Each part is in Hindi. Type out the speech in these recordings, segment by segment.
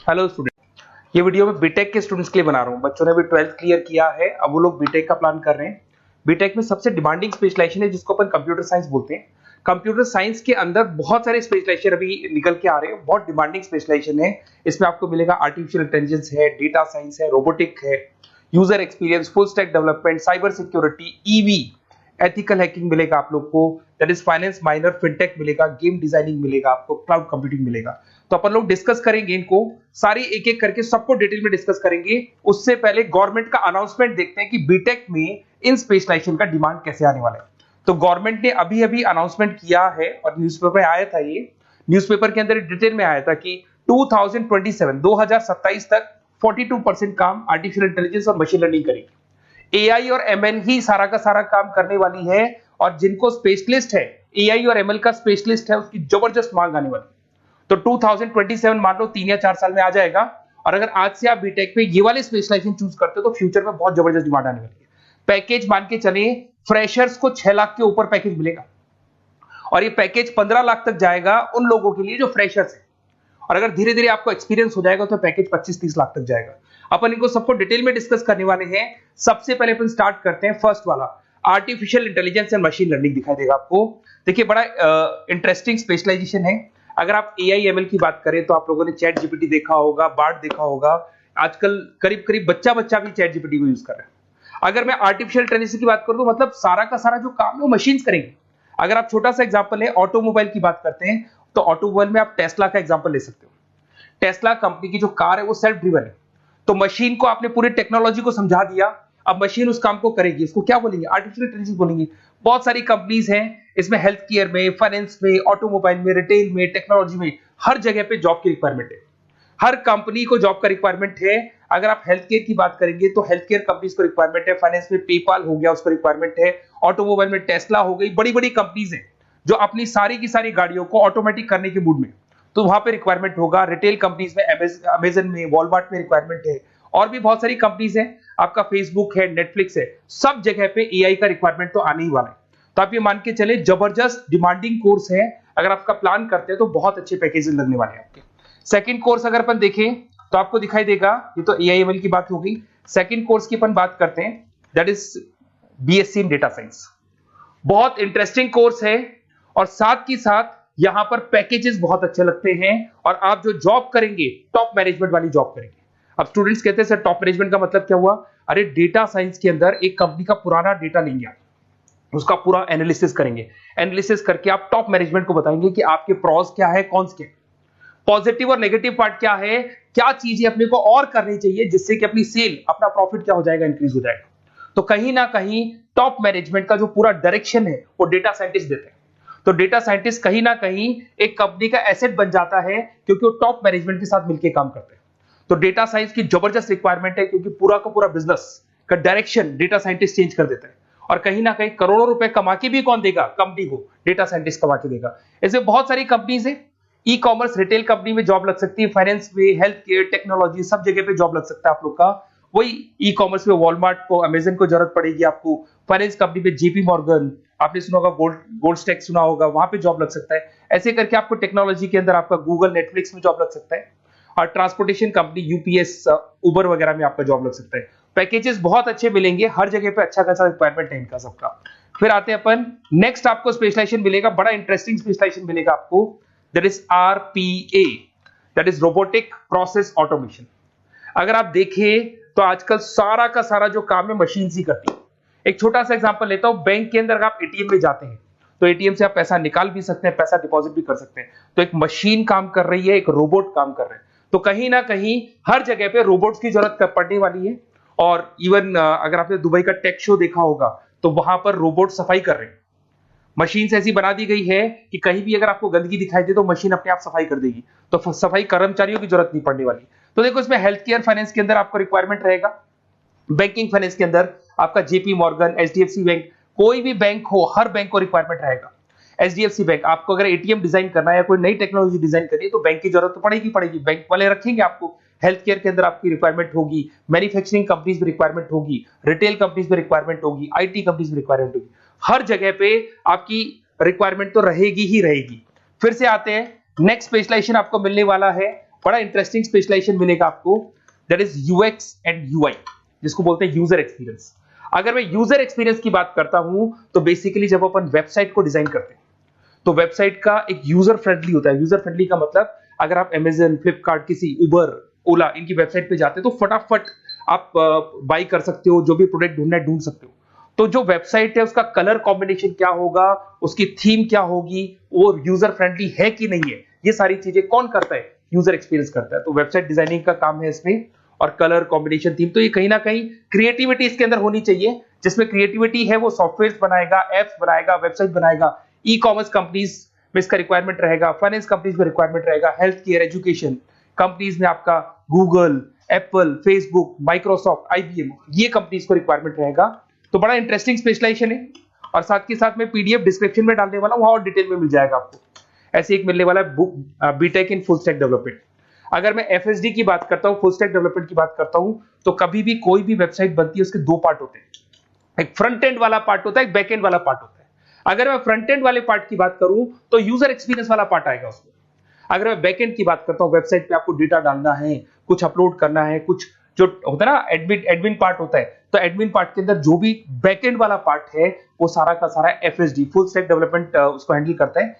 हेलो स्टूडेंट, ये वीडियो मैं बीटेक के स्टूडेंट्स के लिए बना रहा हूँ। बच्चों ने भी 12th क्लियर किया है, अब वो लोग बीटेक का प्लान कर रहे हैं। बीटेक में सबसे डिमांडिंग स्पेशलाइजेशन है जिसको अपन कंप्यूटर साइंस बोलते हैं। कंप्यूटर साइंस के अंदर बहुत सारे स्पेशलाइजेशन अभी निकल के आ रहे हैं, बहुत डिमांडिंग स्पेशलाइजेशन है। इसमें आपको मिलेगा आर्टिफिशियल इंटेलिजेंस है, डेटा साइंस है, रोबोटिक है, user experience, full stack development, cyber security, EV, ethical hacking मिलेगा आप लोग को, that is finance minor, fintech मिलेगा, गेम डिजाइनिंग मिलेगा आपको, क्लाउड कंप्यूटिंग मिलेगा। तो अपन लोग डिस्कस करेंगे इनको सारी एक एक करके, सबको डिटेल में डिस्कस करेंगे। उससे पहले गवर्नमेंट का अनाउंसमेंट देखते हैं कि बीटेक में इन स्पेशलाइजेशन का डिमांड कैसे आने वाला है। तो गवर्नमेंट ने अभी अभी अनाउंसमेंट किया है और न्यूज़पेपर में आया था, ये न्यूज़पेपर के अंदर डिटेल में आया था कि 2027 तक 42% काम आर्टिफिशियल इंटेलिजेंस और मशीन लर्निंग करेगी। एआई और एमएल ही सारा का सारा काम करने वाली है, और जिनको स्पेशलिस्ट है, एआई और एमएल का स्पेशलिस्ट है, उसकी जबरदस्त मांग आने वाली। तो 2027 मान लो 3 या 4 साल में आ जाएगा। और अगर आज से आप बीटेक पे ये वाले स्पेशलाइजेशन चूज करते हो तो फ्यूचर में बहुत जबरदस्त डिमांड आने वाली है। पैकेज मान के चले, फ्रेशर्स को 6 लाख के ऊपर पैकेज मिलेगा, और ये पैकेज 15 लाख तक जाएगा उन लोगों के लिए जो फ्रेशर्स है। और अगर धीरे धीरे आपको एक्सपीरियंस हो जाएगा तो पैकेज 25-30 लाख तक जाएगा। अपन इनको सबको डिटेल में डिस्कस करने वाले हैं। सबसे पहले अपन स्टार्ट करते हैं फर्स्ट वाला, artificial intelligence and machine learning दिखाई देगा आपको। देखिए, बड़ा इंटरेस्टिंग स्पेशलाइजेशन है। अगर आप एआई एमएल की बात करें तो आप लोगों ने चैट जीपीटी देखा होगा, बार्ड देखा होगा। आजकल करीब करीब बच्चा बच्चा भी चैट जीपीटी को यूज कर रहा है। अगर मैं आर्टिफिशियल इंटेलिजेंस की बात करूं तो मतलब सारा का सारा जो काम है वो मशीन्स करेंगे। अगर आप छोटा सा एग्जांपल है, ऑटोमोबाइल की बात करते हैं तो ऑटोमोबाइल में आप टेस्ला का एग्जांपल ले सकते हो। टेस्ला कंपनी की जो कार है वो सेल्फ ड्रिवन है। तो मशीन को आपने पूरी टेक्नोलॉजी को समझा दिया, अब मशीन उस काम को करेगी। इसको क्या बोलेंगे? आर्टिफिशियल इंटेलिजेंस बोलेंगे। बहुत सारी कंपनीज हैं इसमें, हेल्थ केयर में, फाइनेंस में, ऑटोमोबाइल में, रिटेल में, टेक्नोलॉजी में, हर जगह पे जॉब की रिक्वायरमेंट है। हर कंपनी को जॉब का रिक्वायरमेंट है। अगर आप हेल्थ केयर की बात करेंगे तो हेल्थ केयर कंपनीज को रिक्वायरमेंट है, फाइनेंस में पेपाल हो गया उसको रिक्वायरमेंट है, ऑटोमोबाइल में टेस्ला हो गई, बड़ी बड़ी कंपनीज हैं जो अपनी सारी की सारी गाड़ियों को ऑटोमेटिक करने के मूड में, तो वहां पे रिक्वायरमेंट होगा। रिटेल कंपनीज में अमेजन में, वॉलमार्ट में रिक्वायरमेंट है, और भी बहुत सारी कंपनीज हैं, आपका फेसबुक है, नेटफ्लिक्स है, सब जगह पे एआई का रिक्वायरमेंट तो आने ही वाला है। तो आप ये मान के चले जबरदस्त डिमांडिंग कोर्स है। अगर आपका प्लान करते हैं तो बहुत अच्छे पैकेजेस लगने वाले हैं आपके। सेकंड कोर्स अगर अपन देखें तो आपको दिखाई देगा, ये तो एआई एमएल की बात हो गई। सेकंड कोर्स की अपन बात करते हैं, that is BSc in data science. बहुत इंटरेस्टिंग कोर्स है, और साथ ही साथ यहां पर पैकेजेस बहुत अच्छे लगते हैं, और आप जो जॉब करेंगे टॉप मैनेजमेंट वाली जॉब करेंगे। अब स्टूडेंट्स कहते हैं सर टॉप मैनेजमेंट का मतलब क्या हुआ? अरे डेटा साइंस के अंदर एक कंपनी का पुराना डेटा लेंगे आप, उसका पूरा एनालिसिस करेंगे, एनालिसिस करके आप टॉप मैनेजमेंट को बताएंगे कि आपके प्रॉस क्या है, कौन से पॉजिटिव और नेगेटिव पार्ट क्या है, क्या चीजें अपने को और करनी चाहिए जिससे कि अपनी सेल, अपना प्रॉफिट क्या हो जाएगा, इंक्रीज हो जाएगा। तो कहीं ना कहीं टॉप मैनेजमेंट का जो पूरा डायरेक्शन है वो डेटा साइंटिस्ट देते हैं। तो डेटा साइंटिस्ट कहीं ना कहीं एक कंपनी का एसेट बन जाता है, क्योंकि वो टॉप मैनेजमेंट के साथ मिलकर काम करते हैं। तो डेटा साइंस की जबरदस्त रिक्वायरमेंट है, क्योंकि पूरा का पूरा बिजनेस का डायरेक्शन डेटा साइंटिस्ट चेंज कर देता है। और कहीं ना कहीं करोड़ों रुपए कमा के भी कौन देगा? कंपनी को डेटा साइंटिस्ट कमा के देगा। ऐसे बहुत सारी कंपनीज है, ई कॉमर्स रिटेल कंपनी में जॉब लग सकती है, फाइनेंस में, हेल्थ केयर, टेक्नोलॉजी, सब जगह पे जॉब लग सकता है आप लोग का। वही ई कॉमर्स में वॉलमार्ट को, अमेजन को जरूरत पड़ेगी आपको। फाइनेंस कंपनी में जेपी मॉर्गन, आपने सुना होगा, गोल्ड स्टैक सुना होगा, वहां पे जॉब लग सकता है। ऐसे करके आपको टेक्नोलॉजी के अंदर आपका गूगल, नेटफ्लिक्स में जॉब लग सकता है। और ट्रांसपोर्टेशन कंपनी यूपीएस, उबर वगैरह में आपका जॉब लग सकता है। पैकेजेस बहुत अच्छे मिलेंगे, हर जगह पे अच्छा खासा रिक्वायरमेंट है इनका सबका। फिर आते हैं अपन नेक्स्ट, आपको स्पेशलाइजेशन मिलेगा, बड़ा इंटरेस्टिंग स्पेशलाइजेशन मिलेगा आपको, that is RPA, that is robotic process automation. अगर आप देखें तो आजकल सारा का सारा जो काम है मशीन ही करती है। एक छोटा सा एग्जांपल लेता हूं, बैंक के अंदर आप एटीएम में जाते हैं तो एटीएम से आप पैसा निकाल भी सकते हैं, पैसा डिपॉजिट भी कर सकते हैं। तो एक मशीन काम कर रही है, एक रोबोट काम कर रहे हैं। तो कहीं ना कहीं हर जगह पे रोबोट्स की जरूरत पड़ने वाली है। और इवन अगर आपने दुबई का टेक शो देखा होगा तो वहां पर रोबोट सफाई कर रहे हैं। मशीन ऐसी बना दी गई है कि कहीं भी अगर आपको गंदगी दिखाई दे तो मशीन अपने आप सफाई कर देगी, तो सफाई कर्मचारियों की जरूरत नहीं पड़ने वाली। तो देखो, इसमें हेल्थ केयर, फाइनेंस के अंदर आपको रिक्वायरमेंट रहेगा। बैंकिंग फाइनेंस के अंदर आपका जेपी मॉर्गन, एचडीएफसी बैंक, कोई भी बैंक हो, हर बैंक को रिक्वायरमेंट रहेगा। एचडीएफसी बैंक, आपको अगर एटीएम डिजाइन करना है या कोई नई टेक्नोलॉजी डिजाइन करनी है तो बैंक की जरूरत तो पड़ेगी, बैंक वाले रखेंगे आपको। हेल्थ केयर के अंदर आपकी रिक्वायरमेंट होगी, मैन्युफैक्चरिंग कंपनीज में रिक्वायरमेंट होगी, रिटेल कंपनीज में रिक्वायरमेंट होगी, आईटी कंपनीज में रिक्वायरमेंट होगी। हर जगह पे आपकी रिक्वायरमेंट तो रहेगी ही रहेगी। फिर से आते हैं, नेक्स्ट स्पेशलाइजेशन आपको मिलने वाला है बड़ा इंटरेस्टिंग स्पेशलाइजेशन मिलेगा आपको, that is UX and UI, जिसको बोलते हैं यूजर एक्सपीरियंस। अगर मैं यूजर एक्सपीरियंस की बात करता हूं तो बेसिकली जब अपन वेबसाइट को डिजाइन करते हैं तो वेबसाइट का एक यूजर फ्रेंडली होता है। यूजर फ्रेंडली का मतलब अगर आप अमेजन, फ्लिपकार्ट, किसी उबर, ओला इनकी वेबसाइट पे जाते हैं तो फटाफट आप बाई कर सकते हो, जो भी प्रोडक्ट ढूंढना है ढूंढ सकते हो। तो जो वेबसाइट है उसका कलर कॉम्बिनेशन क्या होगा, उसकी थीम क्या होगी, वो यूजर फ्रेंडली है कि नहीं है, ये सारी चीजें कौन करता है, यूजर एक्सपीरियंस करता है। तो वेबसाइट डिजाइनिंग का काम है इसमें, और कलर कॉम्बिनेशन, थीम, तो ये कहीं ना कहीं क्रिएटिविटी इसके अंदर होनी चाहिए। जिसमें क्रिएटिविटी है वो सॉफ्टवेयर बनाएगा, एप्स बनाएगा, वेबसाइट बनाएगा। ई कॉमर्स कंपनीज में इसका रिक्वायरमेंट रहेगा, फाइनेंस कंपनीज में रिक्वायरमेंट रहेगा, हेल्थ केयर, एजुकेशन कंपनीज में आपका Google, Apple, Facebook, Microsoft, IBM, ये कंपनीज को रिक्वायरमेंट रहेगा। तो बड़ा इंटरेस्टिंग स्पेशलाइजेशन है। और साथ के साथ में पीडीएफ डिस्क्रिप्शन में डालने वाला हूं, वहां और डिटेल में मिल जाएगा आपको। ऐसे एक मिलने वाला है book, BTech in full stack development. अगर मैं एफएसडी की बात करता हूं, फुल स्टैक डेवलपमेंट की बात करता हूं, तो कभी भी कोई भी वेबसाइट बनती है उसके दो पार्ट होते हैं, एक फ्रंट एंड वाला पार्ट होता है, एक बैक एंड वाला पार्ट होता है। अगर मैं फ्रंट एंड वाले पार्ट की बात करूं तो यूजर एक्सपीरियंस वाला पार्ट आएगा उसमें। अगर मैं बैक एंड की बात करता हूं, वेबसाइट पे आपको डेटा डालना है, कुछ अपलोड करना है, कुछ जो होता है ना एडमिन पार्ट होता है, तो एडमिन पार्ट के अंदर जो भी बैक एंड वाला पार्ट है वो सारा का सारा एफएसडी, फुल स्टैक डेवलपमेंट, उसको हैंडल करता है।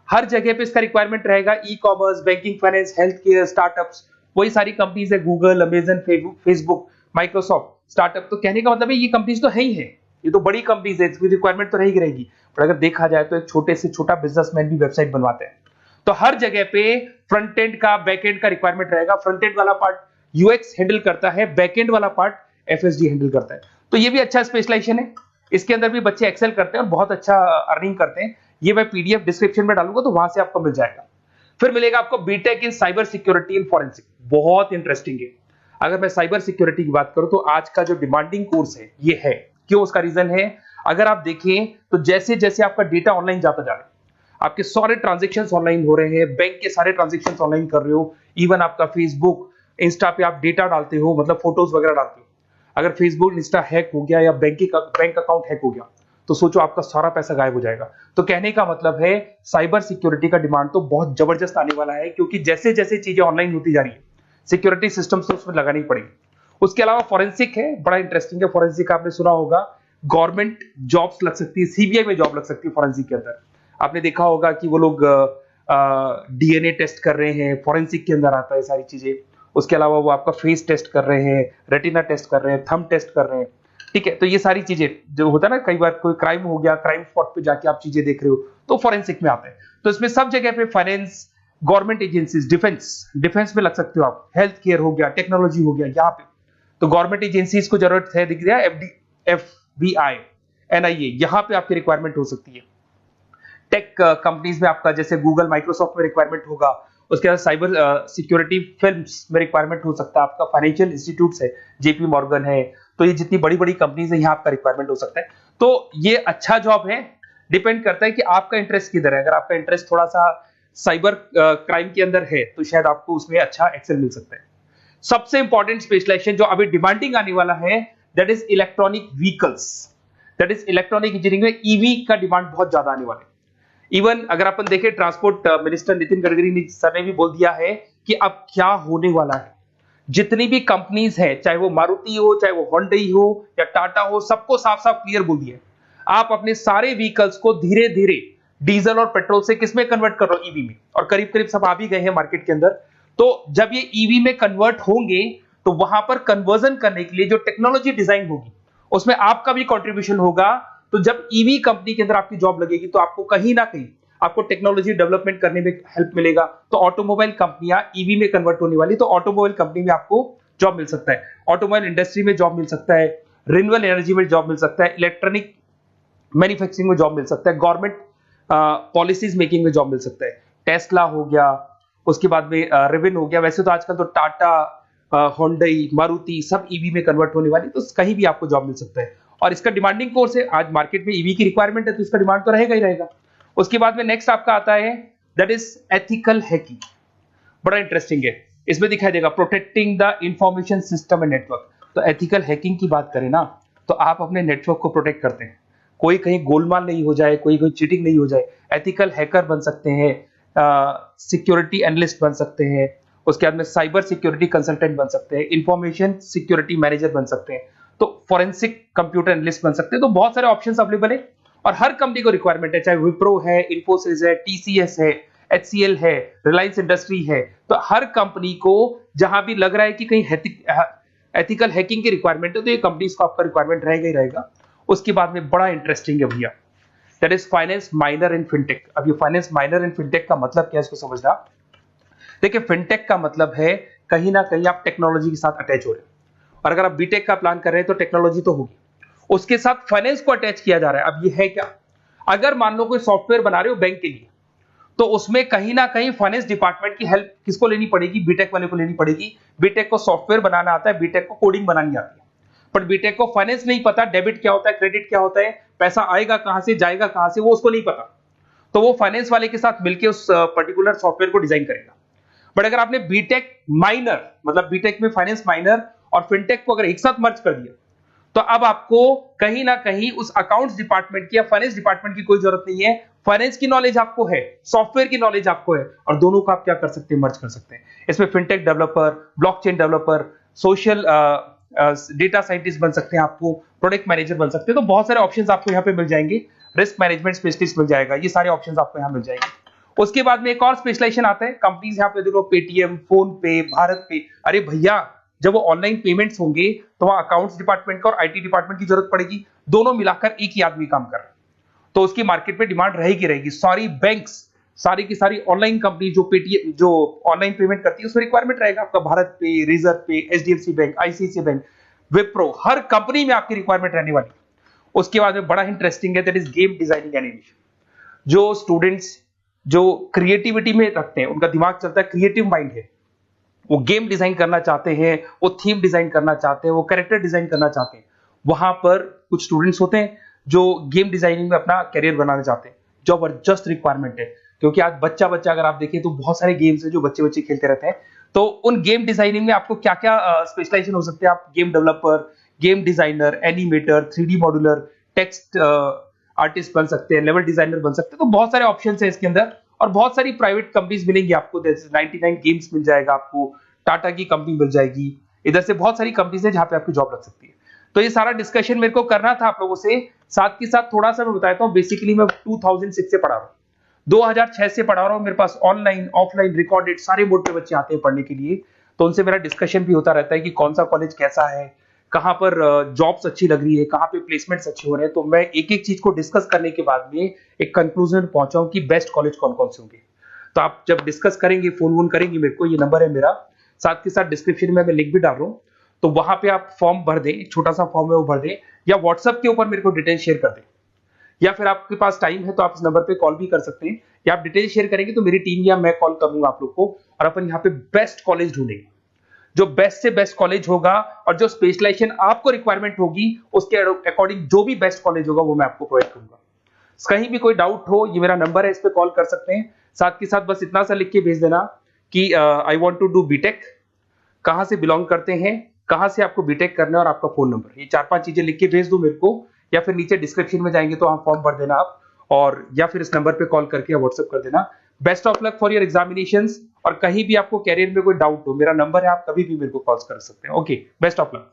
हर जगह पे इसका रिक्वायरमेंट रहेगा। E commerce, banking, finance, health care, startups, वही सारी कंपनीज है, Google, Amazon, Facebook, Microsoft, startup. तो कहने का मतलब है ये कंपनीज तो है ही है, ये तो बड़ी कंपनीज है, इसकी रिक्वायरमेंट तो रहेगी। पर अगर देखा जाए तो एक छोटे से छोटा बिजनेसमैन भी वेबसाइट बनवाते हैं। तो हर जगह पे फ्रंट एंड का, बैक एंड का रिक्वायरमेंट रहेगा। फ्रंट एंड वाला पार्ट यूएक्स हैंडल करता है, बैक एंड वाला पार्ट एफएसडी हैंडल करता है। तो ये भी अच्छा स्पेशलाइजेशन है। इसके अंदर भी बच्चे एक्सेल करते हैं और बहुत अच्छा अर्निंग करते हैं। ये मैं पीडीएफ डिस्क्रिप्शन में डालूंगा तो वहां से आपको मिल जाएगा। फिर मिलेगा आपको BTech in cyber security and forensic, बहुत इंटरेस्टिंग है। अगर मैं साइबर सिक्योरिटी की बात करूं तो आज का जो डिमांडिंग कोर्स है ये है। क्यों? उसका रीजन है, अगर आप देखें तो जैसे जैसे आपका डेटा ऑनलाइन जाता जा रहा है, आपके सारे ट्रांजेक्शंस ऑनलाइन हो रहे हैं, बैंक के सारे ट्रांजेक्शंस ऑनलाइन कर रहे हो, इवन आपका फेसबुक, इंस्टा पे आप डेटा डालते हो, मतलब फोटोज वगैरह डालते हो। अगर फेसबुक, इंस्टा हैक हो गया या बैंक अकाउंट हैक हो गया तो सोचो आपका सारा पैसा गायब हो जाएगा। तो कहने का मतलब है साइबर सिक्योरिटी का डिमांड तो बहुत जबरदस्त आने वाला है, क्योंकि जैसे जैसे चीजें ऑनलाइन होती जा रही है सिक्योरिटी सिस्टम्स तो उसमें लगानी पड़ेगी। उसके अलावा फॉरेंसिक है, बड़ा इंटरेस्टिंग है। फॉरेंसिक आपने सुना होगा, गवर्नमेंट जॉब्स लग सकती है, सीबीआई में जॉब लग सकती है फॉरेंसिक के अंदर। आपने देखा होगा कि वो लोग डीएनए टेस्ट कर रहे हैं, फॉरेंसिक के अंदर आता है सारी चीजें। उसके अलावा वो आपका फेस टेस्ट कर रहे हैं, रेटिना टेस्ट कर रहे हैं, थंब टेस्ट कर रहे हैं, ठीक है। तो ये सारी चीजें जो होता है ना, कई बार कोई क्राइम हो गया, क्राइम स्पॉट पे जाके आप चीजें देख रहे हो तो फॉरेंसिक में आते हैं। तो इसमें सब जगह पे फाइनेंस, गवर्नमेंट एजेंसीज, डिफेंस में लग सकते हो आप, हेल्थ केयर हो गया, टेक्नोलॉजी हो गया, यहाँ पे तो गवर्नमेंट एजेंसीज को जरूरत है, दिख रहा है, एफबीआई, एनआईए, यहाँ पे आपकी रिक्वायरमेंट हो सकती है। टेक कंपनीज में आपका जैसे गूगल, माइक्रोसॉफ्ट में रिक्वायरमेंट होगा। उसके बाद साइबर सिक्योरिटी फिल्म्स में रिक्वायरमेंट हो सकता है आपका, फाइनेंशियल इंस्टीट्यूट्स है, जेपी मॉर्गन है, तो ये जितनी बड़ी बड़ी कंपनीज है यहाँ आपका रिक्वायरमेंट हो सकता है। तो ये अच्छा जॉब है, डिपेंड करता है कि आपका इंटरेस्ट किधर है। अगर आपका इंटरेस्ट थोड़ा सा साइबर क्राइम के अंदर है तो शायद आपको उसमें अच्छा एक्सेल मिल सकता है। सबसे इंपॉर्टेंट स्पेशलाइजेशन जो अभी डिमांडिंग आने वाला है, that is electronic vehicles, that is electronic engineering में ईवी का डिमांड बहुत ज्यादा आने वाला है। इवन अगर अपन देखें, transport minister Nitin Gadkari sir ने भी बोल दिया है कि अब क्या होने वाला है, जितनी भी कंपनीज है, चाहे वो मारुति हो, चाहे वो होंडई हो या टाटा हो, सबको साफ साफ क्लियर बोल दिया, आप अपने सारे व्हीकल्स को धीरे धीरे डीजल और पेट्रोल से किसमें कन्वर्ट कर रहे हो, ईवी में। और करीब करीब सब आ भी गए हैं मार्केट के अंदर। तो जब ये ईवी में कन्वर्ट होंगे तो वहां पर कन्वर्जन करने के लिए जो टेक्नोलॉजी डिजाइन होगी उसमें आपका भी कंट्रीब्यूशन होगा। तो जब ईवी कंपनी के अंदर आपकी जॉब लगेगी तो आपको कहीं ना कहीं आपको टेक्नोलॉजी डेवलपमेंट करने में हेल्प मिलेगा। तो ऑटोमोबाइल कंपनियां ईवी में कन्वर्ट होने वाली, तो ऑटोमोबाइल कंपनी में आपको जॉब मिल सकता है, ऑटोमोबाइल इंडस्ट्री में जॉब मिल सकता है, रिन्यूएबल एनर्जी में जॉब मिल सकता है, इलेक्ट्रॉनिक मैन्युफैक्चरिंग में जॉब मिल सकता है, गवर्नमेंट पॉलिसीज मेकिंग में जॉब मिल सकता है, टेस्ला हो गया, उसके बाद में रिविन हो गया। वैसे तो आजकल तो टाटा, होंडई, मारुति सब ईवी में कन्वर्ट होने वाली, तो कहीं भी आपको जॉब मिल सकता है। और इसका डिमांडिंग कोर्स है, आज मार्केट में ईवी की रिक्वायरमेंट है तो इसका डिमांड तो रहेगा ही रहेगा। उसके बाद में नेक्स्ट आपका आता है, दैट इज एथिकल हैकिंग, बड़ा इंटरेस्टिंग है। इसमें दिखाई देगा protecting the information system and network. तो एथिकल हैकिंग की बात करें ना, तो आप अपने नेटवर्क को प्रोटेक्ट करते हैं, कोई कहीं गोलमाल नहीं हो जाए, कोई चीटिंग नहीं हो जाए। एथिकल हैकर बन सकते हैं, सिक्योरिटी एनालिस्ट बन सकते हैं, उसके बाद में साइबर सिक्योरिटी कंसल्टेंट बन सकते हैं, इंफॉर्मेशन सिक्योरिटी मैनेजर बन सकते हैं, तो फॉरेंसिक कंप्यूटर एनालिस्ट बन सकते हैं। तो बहुत सारे ऑप्शंस अवेलेबल है और हर कंपनी को रिक्वायरमेंट है, चाहे विप्रो है, इन्फोसिस है, टीसीएस है, एचसीएल है, रिलायंस इंडस्ट्री है। तो हर कंपनी को जहां भी लग रहा है कि कहीं एथिकल हैकिंग की रिक्वायरमेंट है तो ये कंपनीज को आपका रिक्वायरमेंट रहेगा ही रहेगा। उसके बाद में बड़ा इंटरेस्टिंग है भैया, that is finance minor in fintech. अब ये फाइनेंस माइनर इन फिनटेक का मतलब क्या है इसको समझना। देखिए फिनटेक का मतलब है कहीं ना कहीं आप टेक्नोलॉजी के साथ अटैच हो रहे हैं, और अगर आप बीटेक का प्लान कर रहे हैं तो टेक्नोलॉजी तो होगी, उसके साथ फाइनेंस को अटैच किया जा रहा है। अब ये है क्या, अगर मान लो कोई सॉफ्टवेयर बना रहे हो बैंक के लिए, तो उसमें कहीं ना कहीं फाइनेंस डिपार्टमेंट की हेल्प किसको लेनी पड़ेगी, बीटेक वाले को लेनी पड़ेगी। बीटेक को सॉफ्टवेयर बनाना आता है, बीटेक को कोडिंग बनानी आती है, पर बीटेक को फाइनेंस नहीं पता, डेबिट क्या होता है, क्रेडिट क्या होता है, पैसा आएगा कहां से, जाएगा कहां से, वो उसको नहीं पता। तो वो फाइनेंस वाले के साथ मिलकर उस पर्टिकुलर सॉफ्टवेयर को डिजाइन करेगा। बट अगर आपने बीटेक माइनर, मतलब बीटेक में फाइनेंस माइनर और फिनटेक को अगर एक साथ मर्ज कर दिया, तो अब आपको कहीं ना कहीं उस अकाउंट्स डिपार्टमेंट की या फाइनेंस डिपार्टमेंट की कोई जरूरत नहीं है। फाइनेंस की नॉलेज आपको है, सॉफ्टवेयर की नॉलेज आपको है, और दोनों को आप क्या कर सकते हैं, मर्ज कर सकते हैं। इसमें fintech developer, blockchain developer, social data scientist बन सकते हैं, आपको प्रोडक्ट मैनेजर बन सकते हैं। तो बहुत सारे ऑप्शंस आपको यहाँ पे मिल जाएंगे, रिस्क मैनेजमेंट स्पेशलिस्ट मिल जाएगा, ये सारे ऑप्शंस आपको यहाँ मिल जाएंगे। उसके बाद में एक और स्पेशलाइजेशन आता है, कंपनीज यहाँ पे देखो पेटीएम, फोन पे, भारत पे। अरे भैया जब वो ऑनलाइन पेमेंट्स होंगे तो वहां अकाउंट्स डिपार्टमेंट का और आईटी डिपार्टमेंट की जरूरत पड़ेगी, दोनों मिलाकर एक ही आदमी काम कर रहा है, तो उसकी मार्केट में डिमांड रहेगी रहेगी। सारी बैंक्स, सारी की सारी ऑनलाइन कंपनी जो पेटीएम, जो ऑनलाइन पेमेंट करती है, उसमें रिक्वायरमेंट रहेगा आपका भारत पे, Razorpay, HDFC bank, ICICI bank, Wipro, हर कंपनी में आपकी रिक्वायरमेंट रहने वाली है। उसके बाद में बड़ा इंटरेस्टिंग है, that is game designing animation. जो स्टूडेंट्स जो क्रिएटिविटी में रखते हैं, उनका दिमाग चलता है, क्रिएटिव माइंड है, वो गेम डिजाइन करना चाहते हैं, वो थीम डिजाइन करना चाहते हैं, वो कैरेक्टर डिजाइन करना चाहते हैं, वहां पर कुछ स्टूडेंट्स होते हैं जो गेम डिजाइनिंग में अपना करियर बनाना चाहते हैं। जबरदस्त रिक्वायरमेंट है, क्योंकि आज बच्चा अगर आप देखें तो बहुत सारे गेम्स हैं जो बच्चे खेलते रहते हैं। तो उन गेम डिजाइनिंग में आपको क्या क्या स्पेशलाइजेशन हो सकते हैं, आप game developer, game designer, animator, 3D modular, text artist बन सकते हैं, लेवल डिजाइनर बन सकते हैं। तो बहुत सारे ऑप्शन है इसके अंदर, और बहुत सारी प्राइवेट कंपनीज मिलेंगी आपको, जैसे 99 गेम्स मिल जाएगा आपको, टाटा की कंपनी मिल जाएगी, इधर से बहुत सारी कंपनीज है जहां पे आपकी जॉब लग सकती है। तो ये सारा डिस्कशन मेरे को करना था आप लोगों से, साथ के साथ थोड़ा सा मैं बताता हूँ। बेसिकली मैं 2006 से पढ़ा रहा हूँ, 2006 से पढ़ा रहा हूँ। मेरे पास ऑनलाइन, ऑफलाइन, रिकॉर्डेड सारे मोड पे बच्चे आते हैं पढ़ने के लिए, तो उनसे मेरा डिस्कशन भी होता रहता है कि कौन सा कॉलेज कैसा है, कहाँ पर जॉब्स अच्छी लग रही है, कहाँ पे प्लेसमेंट्स अच्छे हो रहे हैं। तो मैं एक एक चीज को डिस्कस करने के बाद में एक कंक्लूजन पहुंचा हूं कि बेस्ट कॉलेज कौन कौन से होंगे। तो आप जब डिस्कस करेंगे, फोन वोन करेंगे मेरे को, ये नंबर है मेरा, साथ के साथ डिस्क्रिप्शन में मैं लिंक भी डाल रहा हूँ, तो वहां पे आप फॉर्म भर दें, एक छोटा सा फॉर्म है वो भर दें, या व्हाट्सएप के ऊपर मेरे को डिटेल शेयर कर दें, या फिर आपके पास टाइम है तो आप इस नंबर पे कॉल भी कर सकते हैं, या आप डिटेल शेयर करेंगे तो मेरी टीम या मैं कॉल करूंगा आप लोग को, और अपन यहाँ पे बेस्ट कॉलेज ढूंढेंगे, जो बेस्ट से बेस्ट कॉलेज होगा, और जो स्पेशलाइजेशन आपको रिक्वायरमेंट होगी उसके अकॉर्डिंग जो भी बेस्ट कॉलेज होगा वो मैं आपको प्रोवाइड करूंगा। कहीं भी कोई डाउट हो, ये मेरा नंबर है, इस पे कॉल कर सकते हैं। साथ के साथ बस इतना सा लिख के भेज देना कि I want to do BTech, कहां से बिलोंग करते हैं, कहां से आपको बीटेक करना है, और आपका फोन नंबर, ये 4-5 चीजें लिख के भेज दो मेरे को, या फिर नीचे डिस्क्रिप्शन में जाएंगे तो वहां फॉर्म भर देना आप, और या फिर इस नंबर पे कॉल करके या व्हाट्सएप कर देना। Best of luck for your examinations, और कहीं भी आपको कैरियर में कोई डाउट हो, मेरा नंबर है, आप कभी भी मेरे को कॉल कर सकते हैं। Okay, best of luck.